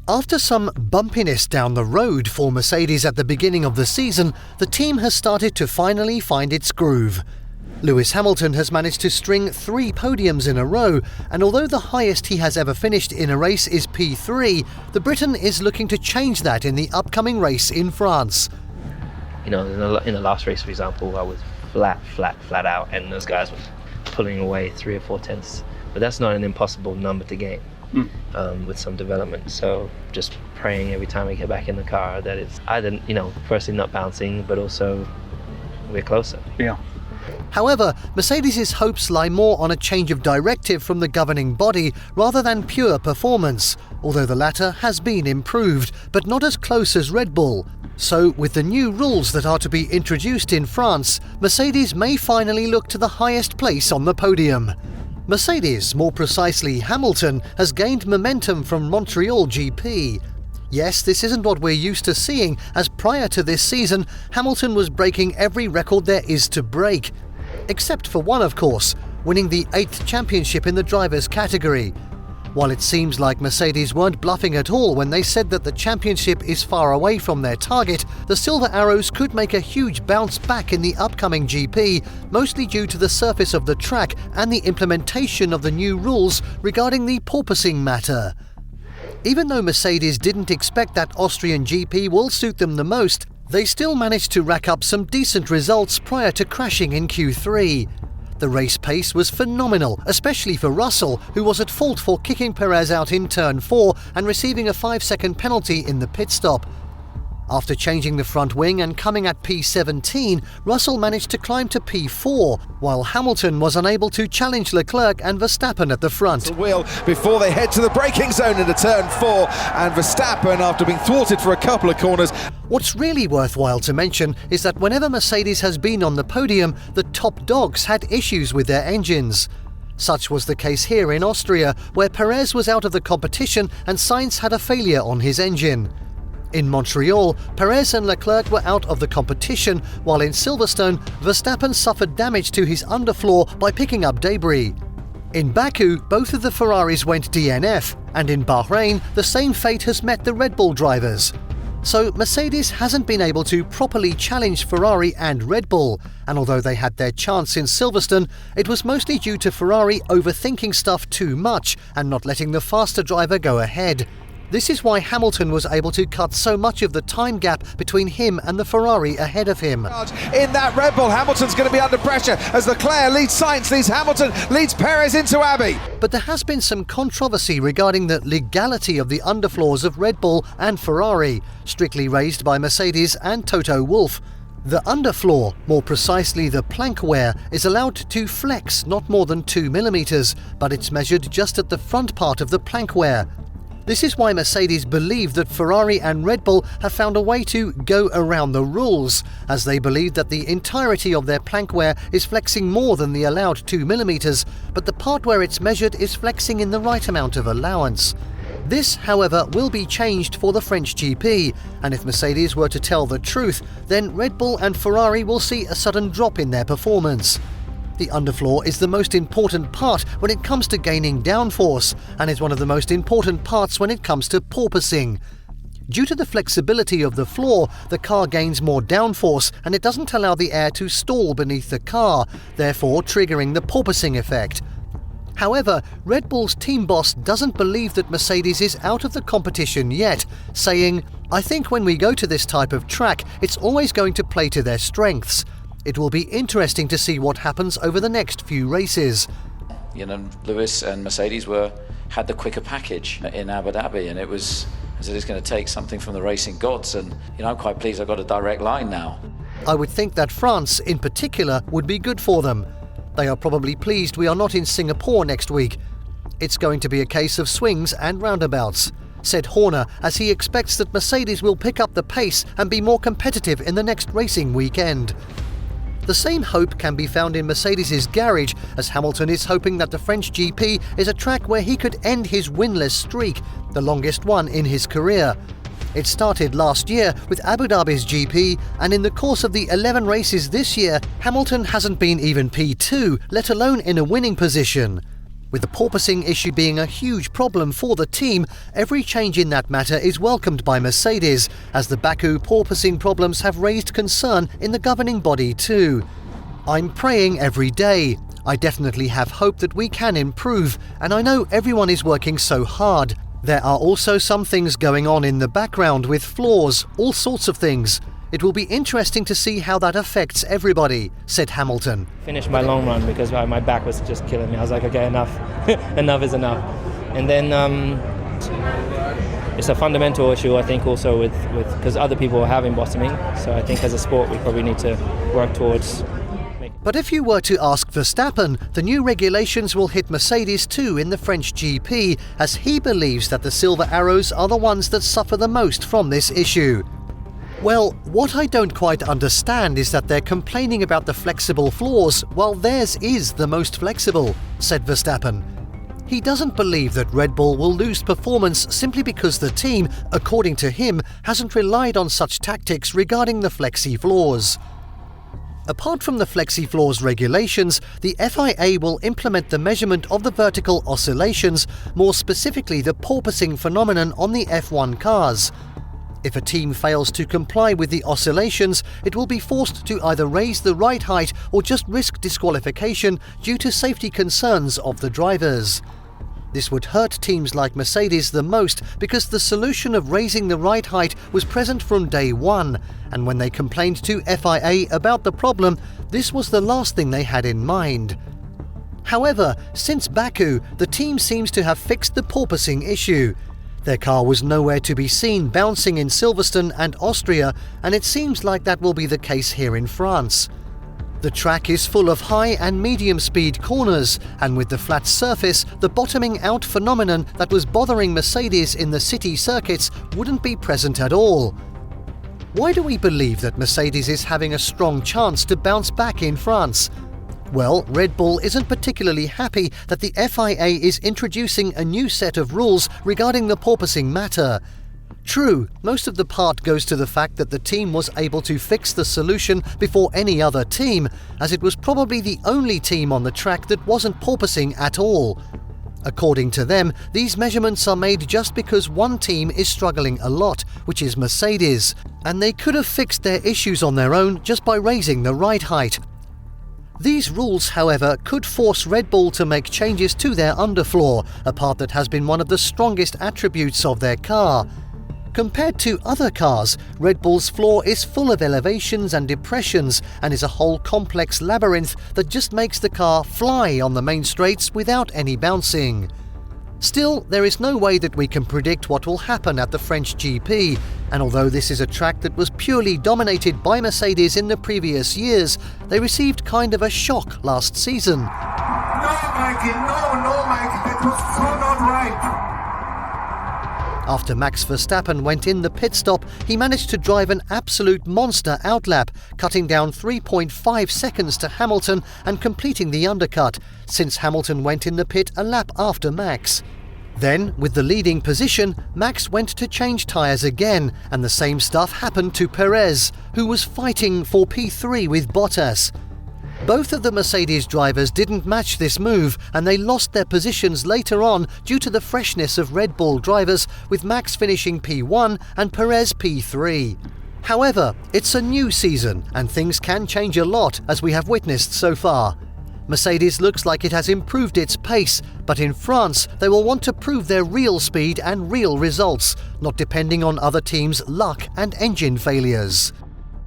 After some bumpiness down the road for Mercedes at the beginning of the season, the team has started to finally find its groove. Lewis Hamilton has managed to string 3 podiums in a row, and although the highest he has ever finished in a race is P3, the Briton is looking to change that in the upcoming race in France. You know, in the last race, for example, I was flat out, and those guys were pulling away 3 or 4 tenths. But that's not an impossible number to gain with some development. So just praying every time we get back in the car that it's either, firstly not bouncing, but also we're closer. Yeah. However, Mercedes' hopes lie more on a change of directive from the governing body rather than pure performance, although the latter has been improved, but not as close as Red Bull. So, with the new rules that are to be introduced in France, Mercedes may finally look to the highest place on the podium. Mercedes, more precisely Hamilton, has gained momentum from Montreal GP. Yes, this isn't what we're used to seeing, as prior to this season, Hamilton was breaking every record there is to break. Except for one, of course, winning the 8th championship in the drivers' category. While it seems like Mercedes weren't bluffing at all when they said that the championship is far away from their target, the Silver Arrows could make a huge bounce back in the upcoming GP, mostly due to the surface of the track and the implementation of the new rules regarding the porpoising matter. Even though Mercedes didn't expect that Austrian GP will suit them the most, they still managed to rack up some decent results prior to crashing in Q3. The race pace was phenomenal, especially for Russell, who was at fault for kicking Perez out in turn 4 and receiving a 5-second penalty in the pit stop. After changing the front wing and coming at P17, Russell managed to climb to P4, while Hamilton was unable to challenge Leclerc and Verstappen at the front. The wheel before they head to the braking zone into turn 4, and Verstappen, after being thwarted for a couple of corners. What's really worthwhile to mention is that whenever Mercedes has been on the podium, the top dogs had issues with their engines. Such was the case here in Austria, where Perez was out of the competition and Sainz had a failure on his engine. In Montreal, Perez and Leclerc were out of the competition, while in Silverstone, Verstappen suffered damage to his underfloor by picking up debris. In Baku, both of the Ferraris went DNF, and in Bahrain, the same fate has met the Red Bull drivers. So Mercedes hasn't been able to properly challenge Ferrari and Red Bull, and although they had their chance in Silverstone, it was mostly due to Ferrari overthinking stuff too much and not letting the faster driver go ahead. This is why Hamilton was able to cut so much of the time gap between him and the Ferrari ahead of him. In that Red Bull, Hamilton's going to be under pressure as Leclerc leads Sainz, leads Hamilton, leads Perez into Abbey. But there has been some controversy regarding the legality of the underfloors of Red Bull and Ferrari, strictly raised by Mercedes and Toto Wolff. The underfloor, more precisely the plank wear, is allowed to flex not more than 2 millimeters, but it's measured just at the front part of the plank wear. This is why Mercedes believe that Ferrari and Red Bull have found a way to go around the rules, as they believe that the entirety of their plank wear is flexing more than the allowed 2 millimeters, but the part where it's measured is flexing in the right amount of allowance. This, however, will be changed for the French GP, and if Mercedes were to tell the truth, then Red Bull and Ferrari will see a sudden drop in their performance. The underfloor is the most important part when it comes to gaining downforce, and is one of the most important parts when it comes to porpoising. Due to the flexibility of the floor, the car gains more downforce and it doesn't allow the air to stall beneath the car, therefore triggering the porpoising effect. However, Red Bull's team boss doesn't believe that Mercedes is out of the competition yet, saying, "I think when we go to this type of track, it's always going to play to their strengths. It will be interesting to see what happens over the next few races." Lewis and Mercedes had the quicker package in Abu Dhabi, and it was going to take something from the racing gods, and I'm quite pleased I've got a direct line now. I would think that France, in particular, would be good for them. They are probably pleased we are not in Singapore next week. It's going to be a case of swings and roundabouts, said Horner, as he expects that Mercedes will pick up the pace and be more competitive in the next racing weekend. The same hope can be found in Mercedes' garage, as Hamilton is hoping that the French GP is a track where he could end his winless streak, the longest one in his career. It started last year with Abu Dhabi's GP, and in the course of the 11 races this year, Hamilton hasn't been even P2, let alone in a winning position. With the porpoising issue being a huge problem for the team, every change in that matter is welcomed by Mercedes, as the Baku porpoising problems have raised concern in the governing body too. I'm praying every day. I definitely have hope that we can improve, and I know everyone is working so hard. There are also some things going on in the background with flaws, all sorts of things. It will be interesting to see how that affects everybody, said Hamilton. Finished my long run because my back was just killing me. I was like, okay, enough. Enough is enough. And then it's a fundamental issue, I think, also with because other people are having bottoming. So I think as a sport, we probably need to work towards. But if you were to ask Verstappen, the new regulations will hit Mercedes too in the French GP, as he believes that the silver arrows are the ones that suffer the most from this issue. Well, what I don't quite understand is that they're complaining about the flexible floors while theirs is the most flexible, said Verstappen. He doesn't believe that Red Bull will lose performance simply because the team, according to him, hasn't relied on such tactics regarding the flexi floors. Apart from the flexi floors regulations, the FIA will implement the measurement of the vertical oscillations, more specifically the porpoising phenomenon on the F1 cars. If a team fails to comply with the oscillations, it will be forced to either raise the ride height or just risk disqualification due to safety concerns of the drivers. This would hurt teams like Mercedes the most because the solution of raising the ride height was present from day one, and when they complained to FIA about the problem, this was the last thing they had in mind. However, since Baku, the team seems to have fixed the porpoising issue. Their car was nowhere to be seen bouncing in Silverstone and Austria, and it seems like that will be the case here in France. The track is full of high and medium speed corners, and with the flat surface, the bottoming out phenomenon that was bothering Mercedes in the city circuits wouldn't be present at all. Why do we believe that Mercedes is having a strong chance to bounce back in France? Well, Red Bull isn't particularly happy that the FIA is introducing a new set of rules regarding the porpoising matter. True, most of the part goes to the fact that the team was able to fix the solution before any other team, as it was probably the only team on the track that wasn't porpoising at all. According to them, these measurements are made just because one team is struggling a lot, which is Mercedes, and they could have fixed their issues on their own just by raising the ride height. These rules, however, could force Red Bull to make changes to their underfloor, a part that has been one of the strongest attributes of their car. Compared to other cars, Red Bull's floor is full of elevations and depressions and is a whole complex labyrinth that just makes the car fly on the main straights without any bouncing. Still, there is no way that we can predict what will happen at the French GP, and although this is a track that was purely dominated by Mercedes in the previous years, they received kind of a shock last season. No, Mikey, that was so not right. After Max Verstappen went in the pit stop, he managed to drive an absolute monster outlap, cutting down 3.5 seconds to Hamilton and completing the undercut, since Hamilton went in the pit a lap after Max. Then, with the leading position, Max went to change tyres again, and the same stuff happened to Perez, who was fighting for P3 with Bottas. Both of the Mercedes drivers didn't match this move, and they lost their positions later on due to the freshness of Red Bull drivers, with Max finishing P1 and Perez P3. However, it's a new season, and things can change a lot, as we have witnessed so far. Mercedes looks like it has improved its pace, but in France they will want to prove their real speed and real results, not depending on other teams' luck and engine failures.